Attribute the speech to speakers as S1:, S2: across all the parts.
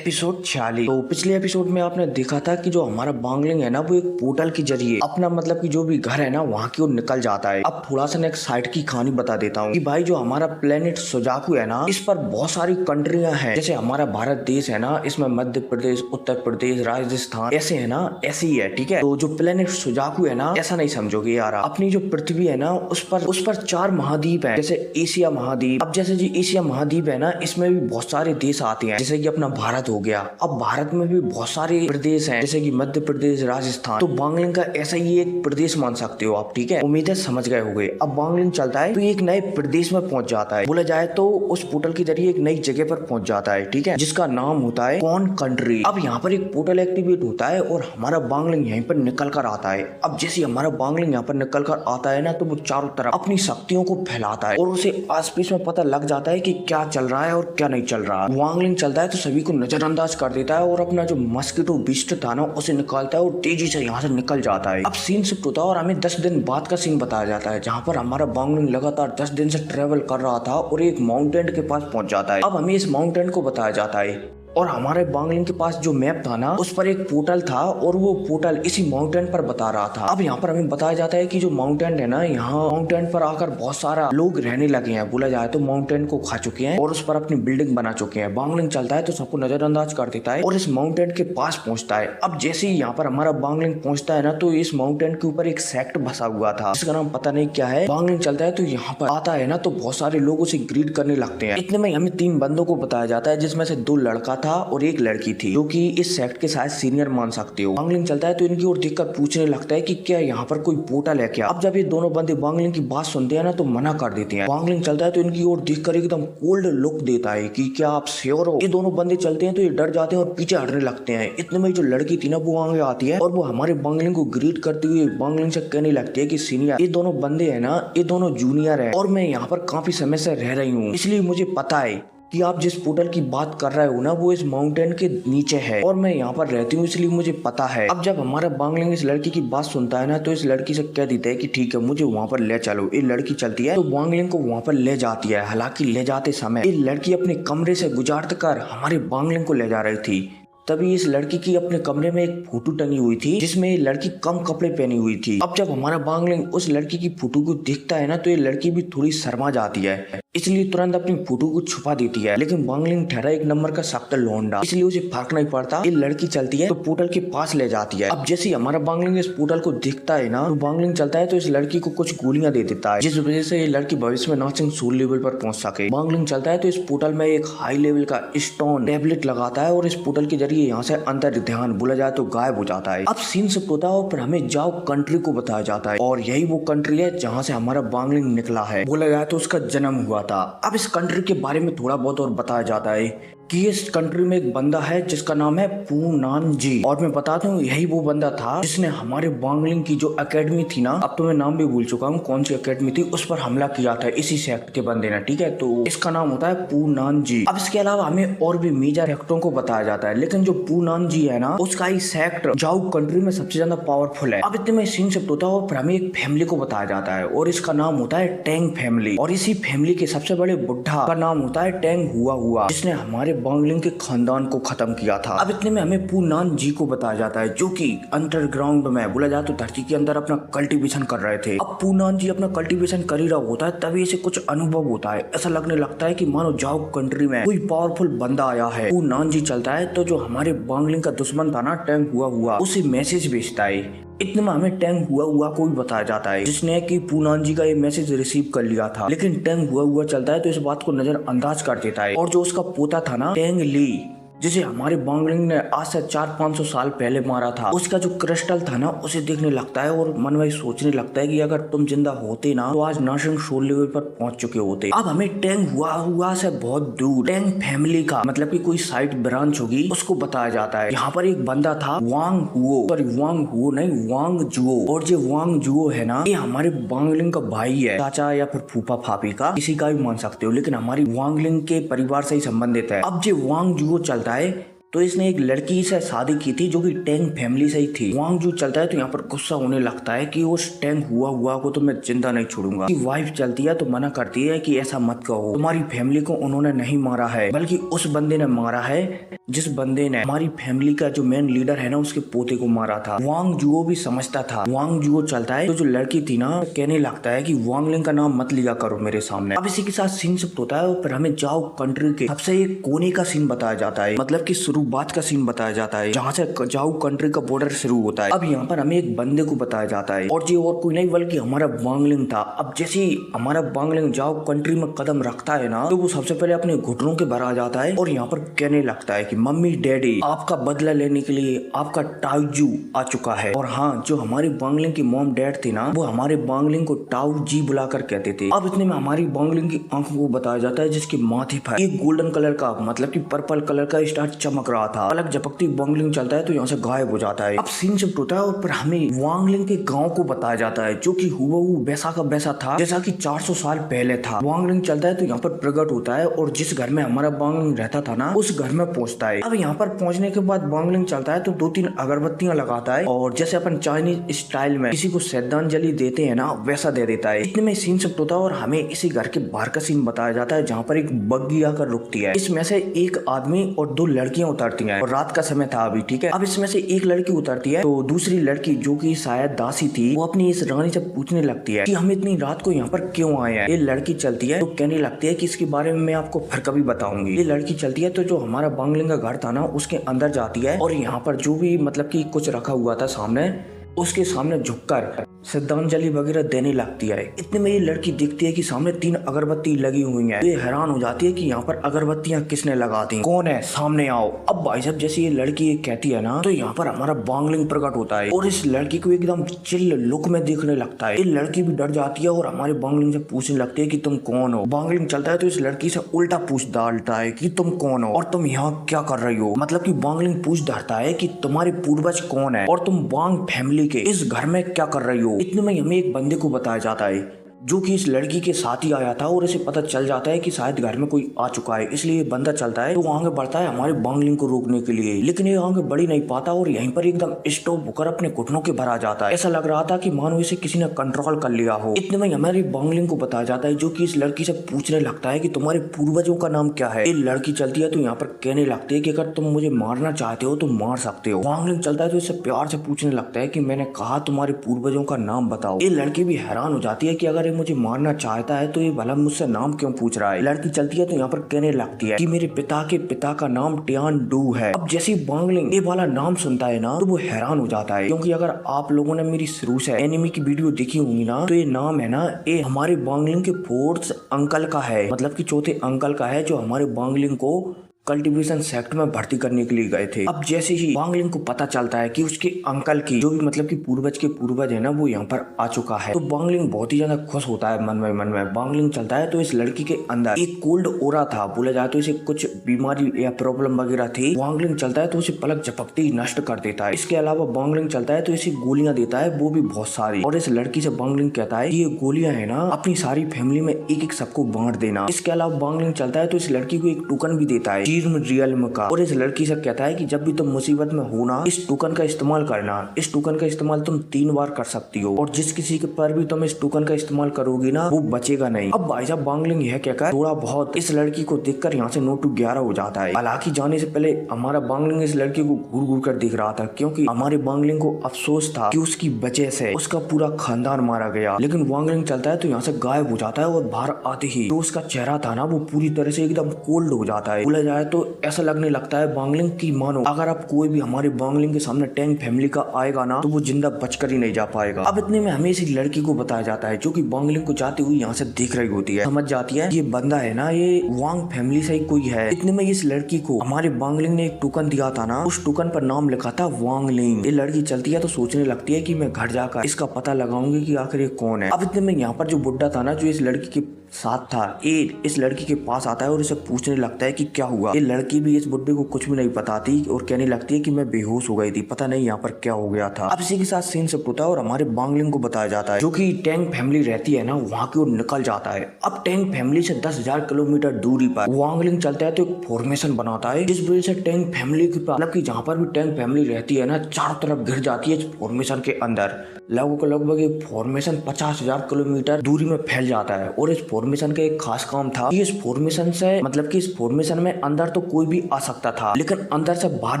S1: Episode 46। तो पिछले episode में आपने देखा था कि जो हमारा बांगलिंग है ना वो एक पोर्टल के जरिए अपना मतलब कि जो भी घर है ना वहाँ की ओर निकल जाता है। अब थोड़ा सा नेक्स्ट साइड की कहानी बता देता हूँ कि भाई जो हमारा प्लेनेट सुजाकू है ना इस पर बहुत सारी कंट्रियां हैं। जैसे हमारा भारत देश है ना इसमें मध्य प्रदेश, उत्तर प्रदेश, राजस्थान ऐसे है ना, ऐसे ही है। ठीक है, तो जो प्लेनेट सुजाकू है ना ऐसा नहीं समझोगे यार। अपनी जो पृथ्वी है ना उस पर 4 महाद्वीप है। जैसे एशिया महाद्वीप, अब जैसे जी एशिया महाद्वीप है ना इसमें भी बहुत सारे देश आते हैं। जैसे कि अपना भारत हो गया। अब भारत में भी बहुत सारे प्रदेश हैं जैसे कि मध्य प्रदेश, राजस्थान। तो बांगलिंग का ऐसा ही एक प्रदेश मान सकते हो आप। ठीक है, उम्मीद है समझ गए होंगे। अब बांगलिंग चलता है तो एक नए प्रदेश में पहुंच जाता है। बोला जाए तो उस पोर्टल के जरिए एक नई जगह पर पहुंच जाता है। ठीक है, जिसका नाम होता है कौन कंट्री। अब यहाँ पर एक पोर्टल एक्टिवेट होता है और हमारा बांगलिंग यहीं पर निकल कर आता है। अब जैसे हमारा बांगलिंग यहाँ पर निकल कर आता है ना तो वो चारों तरफ अपनी शक्तियों को फैलाता है और उसे आसपास में पता लग जाता है कि क्या चल रहा है और क्या नहीं चल रहा है। बांगलिंग चलता है तो सभी को नजरअंदाज कर देता है और अपना जो मस्कीटो बिस्ट था ना उसे निकालता है और तेजी से यहाँ से निकल जाता है। अब सीन शिफ्ट होता है और हमें 10 दिन बाद का सीन बताया जाता है जहाँ पर हमारा बांगलिंग लगातार 10 दिन से ट्रेवल कर रहा था और एक माउंटेन के पास पहुंच जाता है। अब हमें इस माउंटेन को बताया जाता है और हमारे बांगलिंग के पास जो मैप था ना उस पर एक पोर्टल था और वो पोर्टल इसी माउंटेन पर बता रहा था। अब यहाँ पर हमें बताया जाता है कि जो माउंटेन है ना यहाँ माउंटेन पर आकर बहुत सारा लोग रहने लगे हैं। बोला जाए तो माउंटेन को खा चुके हैं और उस पर अपनी बिल्डिंग बना चुके हैं। बांगलिंग चलता है तो सबको नजरअंदाज कर देता है और इस माउंटेन के पास पहुंचता है। अब जैसे ही यहाँ पर हमारा बांगलिंग पहुंचता है ना तो इस माउंटेन के ऊपर एक सेक्ट बसा हुआ था जिसका नाम पता नहीं क्या है। बांगलिंग चलता है तो यहाँ पर आता है ना तो बहुत सारे लोग उसे ग्रीट करने लगते हैं। इतने में हमें 3 बंदों को बताया जाता है जिसमें से 2 लड़का था और एक लड़की थी जो कि इस सेक्ट के शायद सीनियर मान सकते हो। बांगलिंग चलता है तो इनकी ओर देखकर पूछने लगता है कि क्या यहाँ पर कोई पोर्टल है क्या। अब जब ये दोनों बंदे बांगलिंग की बात सुनते हैं ना तो मना कर देते हैं। बांगलिंग चलता है तो इनकी ओर देखकर एकदम कोल्ड लुक देता है कि क्या आप श्योर हो। ये दोनों बंदे चलते हैं तो ये डर जाते हैं और पीछे हटने लगते हैं। इतने में जो लड़की थी ना वो आगे आती है और वो हमारे बांगलिंग को ग्रीट करते हुए बांगलिंग से कहने लगती है कि सीनियर, ये दोनों बंदे है ना ये दोनों जूनियर है और मैं यहाँ पर काफी समय से रह रही हूँ, इसलिए मुझे पता है कि आप जिस पोर्टल की बात कर रहे हो ना वो इस माउंटेन के नीचे है और मैं यहाँ पर रहती हूँ इसलिए मुझे पता है। अब जब हमारा बांगलिंग इस लड़की की बात सुनता है ना तो इस लड़की से कह देता है कि ठीक है मुझे वहाँ पर ले चलो। ये लड़की चलती है तो बांगलिंग को वहाँ पर ले जाती है। हालांकि ले जाते समय ये लड़की अपने कमरे से गुजारत कर हमारे बांगलिंग को ले जा रही थी। तभी इस लड़की की अपने कमरे में एक फोटो टंगी हुई थी जिसमें ये लड़की कम कपड़े पहनी हुई थी। अब जब हमारा बांगलिंग उस लड़की की फोटो को देखता है ना तो ये लड़की भी थोड़ी शर्मा जाती है, इसलिए तुरंत अपनी फोटो को छुपा देती है। लेकिन बांगलिंग ठहरा एक नंबर का सख्त लौंडा, इसलिए उसे फर्क नहीं पड़ता। ये लड़की चलती है तो पोर्टल के पास ले जाती है। अब जैसे हमारा बांगलिंग इस पोर्टल को देखता है ना तो बांगलिंग चलता है तो इस लड़की को कुछ गोलियां दे देता है जिस वजह से ये लड़की भविष्य में नाचिंग सोल लेवल पर पहुंच सके। बांगलिंग चलता है तो इस पोर्टल में एक हाई लेवल का स्टोन टैबलेट लगाता है और इस पोर्टल के जरिए यहाँ से अंतर ध्यान बोला जाए तो गायब हो जाता है। अब सीन शिफ्ट होता है और फिर हमें जाओ कंट्री को बताया जाता है और यही वो कंट्री है जहाँ से हमारा बांगलिंग निकला है। बोला जाए तो उसका जन्म हुआ था। अब इस कंट्री के बारे में थोड़ा बहुत और बताया जाता है कि इस कंट्री में एक बंदा है जिसका नाम है पूनान जी। और मैं बता दूं यही वो बंदा था जिसने हमारे बांगलिंग की जो एकेडमी थी ना, अब तो मैं नाम भी भूल चुका हूँ कौन सी एकेडमी थी, उस पर हमला किया था इसी सेक्ट के बंदे ने। ठीक है, तो इसका नाम होता है पूनान जी। अब इसके अलावा हमें और भी मेजर सेक्टों को बताया जाता है लेकिन जो पूनान जी है ना उसका ही सेक्ट जाऊ कंट्री में सबसे ज्यादा पावरफुल है। अब इतने में सीन शिफ्ट होता है और फिर हमें एक फैमिली को बताया जाता है और इसका नाम होता है टेंग फैमिली और इसी फैमिली के सबसे बड़े बुढ़ा का नाम होता है टेंग हुआ जिसने हमारे बांगलिंग के खानदान को खत्म किया था। अब इतने में हमें पूनान जी को बताया जाता है जो कि अंडरग्राउंड में बोला जाए तो धरती के अंदर अपना कल्टीवेशन कर रहे थे। अब पूनान जी अपना कल्टीवेशन कर ही रहा होता है तभी इसे कुछ अनुभव होता है। ऐसा लगने लगता है कि मानो जाओ कंट्री में कोई पावरफुल बंदा आया है। पूनान जी चलता है तो जो हमारे बांगलिंग का दुश्मन था ना टेंग हुआ उसे मैसेज भेजता है। इतने में हमें टेंग हुआ को भी बताया जाता है जिसने कि पूनान जी का ये मैसेज रिसीव कर लिया था। लेकिन टेंग हुआ चलता है तो इस बात को नजरअंदाज कर देता है और जो उसका पोता था ना टेंग ली जिसे हमारे बांगलिंग ने आज से 400-500 साल पहले मारा था, उसका जो क्रिस्टल था ना उसे देखने लगता है और मन में सोचने लगता है कि अगर तुम जिंदा होते ना तो आज नाशंग सोल लेवल पर पहुंच चुके होते। अब हमें टेंग हुआ से बहुत दूर टेंग फैमिली का मतलब कि कोई साइड ब्रांच होगी उसको बताया जाता है। यहाँ पर एक बंदा था वांग हुओ नहीं वांग जुओ, और जो वांग जुओ है ना ये हमारे बांगलिंग का भाई है, चाचा या फिर फूफा फापी का, किसी का भी मान सकते हो, लेकिन हमारी वांगलिंग के परिवार से ही संबंधित है। अब जो वांग जुओ चलता है तो इसने एक लड़की से शादी की थी जो कि टेंग फैमिली से ही थी। वांग जू चलता है तो यहाँ पर गुस्सा होने लगता है कि उस टेंग हुआ को तो मैं जिंदा नहीं छोड़ूंगा। वाइफ चलती है तो मना करती है कि ऐसा मत कहो, तुम्हारी फैमिली को उन्होंने नहीं मारा है बल्कि उस बंदे ने मारा है जिस बंदे ने हमारी फैमिली का जो मेन लीडर है ना उसके पोते को मारा था। वांग जुओ भी समझता था। वांग जुओ चलता है तो जो लड़की थी ना कहने लगता है कि वांगलिंग का नाम मत लिया करो मेरे सामने। अब इसी के साथ सीन शिफ्ट होता है और फिर हमें जाओ कंट्री के सबसे एक कोने का सीन बताया जाता है, मतलब कि शुरुआत का सीन बताया जाता है जहाँ से जाओ कंट्री का बॉर्डर शुरू होता है। अब यहाँ पर हमें एक बंदे को बताया जाता है और ये और कोई नहीं बल्कि हमारा वांगलिंग था। अब जैसे ही हमारा वांगलिंग जाओ कंट्री में कदम रखता है ना तो वो सबसे पहले अपने घुटनों के भर आ जाता है और यहाँ पर कहने लगता है कि मम्मी डैडी आपका बदला लेने के लिए आपका टाउजू आ चुका है। और हाँ, जो हमारी वांगलिंग की मॉम डैड थी ना वो हमारे वांगलिंग को टाउ जी बुलाकर कहते थे। अब इतने में हमारी वांगलिंग की आंखों को बताया जाता है जिसके माथे पर एक गोल्डन कलर का मतलब कि पर्पल कलर का स्टार चमक रहा था। अलग झपकती वांगलिंग चलता है तो यहाँ से गायब हो जाता है। अब सीन शिफ्ट होता है और फिर हमें वांगलिंग के गांव को बताया जाता है जो कि हूबहू वैसा का वैसा था जैसा कि 400 साल पहले था। वांगलिंग चलता है तो यहाँ पर प्रकट होता है और जिस घर में हमारा वांगलिंग रहता था ना उस घर में पहुंचता है। अब यहाँ पर पहुंचने के बाद वांगलिंग चलता है तो 2-3 अगरबत्तियां लगाता है और जैसे अपन चाइनीज स्टाइल में किसी को श्रद्धांजलि देते हैं ना वैसा दे देता है। इतने में सीन शिफ्ट होता है और हमें इसी घर के बाहर का सीन बताया जाता है जहाँ पर एक बग्गी आकर रुकती है। इसमें से एक आदमी और 2 लड़कियां उतरती हैं और रात का समय था अभी, ठीक है। अब इसमें से एक लड़की उतरती है तो दूसरी लड़की जो कि शायद दासी थी वो अपनी इस रानी से पूछने लगती है कि हम इतनी रात को यहाँ पर क्यों आए हैं। ये लड़की चलती है तो कहने लगती है कि इसके बारे में मैं आपको फिर कभी बताऊंगी। ये लड़की चलती है तो जो हमारा वांगलिंग का घर था ना उसके अंदर जाती है और यहाँ पर जो भी मतलब कि कुछ रखा हुआ था सामने उसके सामने झुककर श्रद्धांजलि वगैरह देने लगती है। इतने में ये लड़की देखती है कि सामने 3 अगरबत्ती लगी हुई हैं। ये हैरान हो जाती है कि यहाँ पर अगरबत्तियां किसने लगा दी, कौन है, सामने आओ। अब भाई साहब जैसे ये लड़की ये कहती है ना तो यहाँ पर हमारा वांगलिंग प्रकट होता है और इस लड़की को एकदम चिल लुक में देखने लगता है। ये लड़की भी डर जाती है और हमारे वांगलिंग से पूछने लगती है कि तुम कौन हो। वांगलिंग चलता है तो इस लड़की से उल्टा पूछ डालता है कि तुम कौन हो और तुम यहाँ क्या कर रही हो। मतलब कि वांगलिंग पूछ डालता है कि तुम्हारे पूर्वज कौन है और तुम वांग फैमिली के इस घर में क्या कर रही हो। इतने में हमें एक बंदे को बताया जाता है जो कि इस लड़की के साथ ही आया था और इसे पता चल जाता है कि शायद घर में कोई आ चुका है, इसलिए बंदा चलता है तो वो आगे बढ़ता है हमारे वांगलिंग को रोकने के लिए। लेकिन ये आगे बढ़ ही नहीं पाता और यहीं पर एकदम स्टॉप होकर अपने घुटनों के भर आ जाता है। ऐसा लग रहा था कि मानो इसे किसी ने कंट्रोल कर लिया हो। इतने में हमारी वांगलिंग को बताया जाता है जो कि इस लड़की से पूछने लगता है कि तुम्हारे पूर्वजों का नाम क्या है। ये लड़की चलती है तो यहाँ पर कहने लगती है कि अगर तुम मुझे मारना चाहते हो तो मार सकते हो। वांगलिंग चलता है तो इससे प्यार से पूछने लगता है कि मैंने कहा तुम्हारे पूर्वजों का नाम बताओ। ये लड़की भी हैरान हो जाती है कि अगर ये मुझे मारना चाहता है तो ये भला मुझसे नाम क्यों पूछ रहा है। लड़की चलती है तो यहाँ पर कहने लगती है कि मेरे पिता के पिता का नाम टियान डू है। अब जैसे वांगलिंग ये वाला नाम सुनता है ना तो वो हैरान हो जाता है क्योंकि अगर आप लोगों ने मेरी शुरू से एनिमी की वीडियो देखी होंगी ना तो ये नाम है ना ये हमारे वांगलिंग के 4th अंकल का है, मतलब कि चौथे अंकल का है जो हमारे वांगलिंग को कल्टीवेशन सेक्ट में भर्ती करने के लिए गए थे। अब जैसे ही वांगलिंग को पता चलता है कि उसके अंकल की जो भी मतलब कि पूर्वज के पूर्वज है ना वो यहाँ पर आ चुका है तो वांगलिंग बहुत ही ज्यादा खुश होता है मन में। वांगलिंग चलता है तो इस लड़की के अंदर एक कोल्ड ओरा था, बोला जाए तो इसे कुछ बीमारी या प्रॉब्लम वगैरह थी। वांगलिंग चलता है तो उसे पलक झपकते ही नष्ट कर देता है। इसके अलावा वांगलिंग चलता है तो इसे गोलियां देता है, वो भी बहुत सारी। और इस लड़की से वांगलिंग कहता है ये गोलियां है ना अपनी सारी फैमिली में एक सबको बांट देना। इसके अलावा वांगलिंग चलता है तो इस लड़की को एक टोकन भी देता है रियल का और इस लड़की से कहता है कि जब भी तुम मुसीबत में हो ना इस टोकन का इस्तेमाल करना। इस टोकन का इस्तेमाल तुम 3 बार कर सकती हो और जिस किसी के पर भी तुम इस टोकन का इस्तेमाल करोगी ना वो बचेगा नहीं। अब भाई साहब वांगलिंग यह कहकर थोड़ा बहुत इस लड़की को देखकर यहाँ से 9-11 हो जाता है। हालांकि जाने से पहले हमारा वांगलिंग इस लड़की को घूर घूर कर देख रहा था क्योंकि हमारे वांगलिंग को अफसोस था कि उसकी वजह से उसका पूरा खानदान मारा गया। लेकिन वांगलिंग चलता है तो यहाँ से गायब हो जाता है और बाहर आते ही जो उसका चेहरा था ना वो पूरी तरह से एकदम कोल्ड हो जाता है। बोला जाए तो ऐसा लगने लगता है वांगलिंग की मानो अगर आप कोई भी हमारे वांगलिंग के सामने टैंग फैमिली का आएगा ना तो वो जिंदा बचकर ही नहीं जा पाएगा। अब इतने में हमें इस लड़की को बताया जाता है जो कि वांगलिंग को जाती हुई यहाँ से देख रही होती है, समझ जाती है ये बंदा है ना ये वांग फैमिली से ही कोई है। इतने में इस लड़की को हमारे वांगलिंग ने एक टोकन दिया था ना उस टोकन पर नाम लिखा था वांगलिंग। ये लड़की चलती है तो सोचने लगती है कि मैं घर जाकर इसका पता लगाऊंगी कि आखिर ये कौन है। अब इतने में यहाँ पर जो बुड्ढा था ना जो इस लड़की के साथ था। ये इस लड़की के पास आता है और इसे पूछने लगता है कि क्या हुआ। ये लड़की भी इस बुड्ढे को कुछ भी नहीं बताती और कहने लगती है कि मैं बेहोश हो गई थी, पता नहीं यहाँ पर क्या हो गया था। अब इसी के साथ सीन शिफ्ट होता है और हमारे बांगलिंग को बताया जाता है जो कि टैंग फैमिली रहती है ना वहाँ की ओर निकल जाता है। अब टैंग फैमिली से 10,000 किलोमीटर दूरी पर वांगलिंग चलता है तो एक फॉर्मेशन बनाता है, जिस वजह से टैंग फैमिली की मतलब की जहाँ पर भी टैंग फैमिली रहती है ना चारों तरफ घिर जाती है इस फॉर्मेशन के अंदर। लगभग ये फॉर्मेशन 50,000 किलोमीटर दूरी में फैल जाता है। और इस फॉर्मेशन का एक खास काम था कि इस फॉर्मेशन से मतलब कि इस फॉर्मेशन में अंदर तो कोई भी आ सकता था लेकिन अंदर से बाहर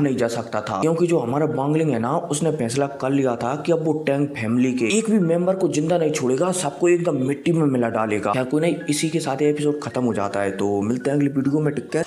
S1: नहीं जा सकता था, क्योंकि जो हमारा बांगलिंग है ना उसने फैसला कर लिया था कि अब वो टैंग फैमिली के एक भी मेंबर को जिंदा नहीं छोड़ेगा, सबको एकदम मिट्टी में मिला डालेगा। क्या कोई नहीं, इसी के साथ एपिसोड खत्म हो जाता है। तो मिलते हैं अगली वीडियो में, टिक केयर।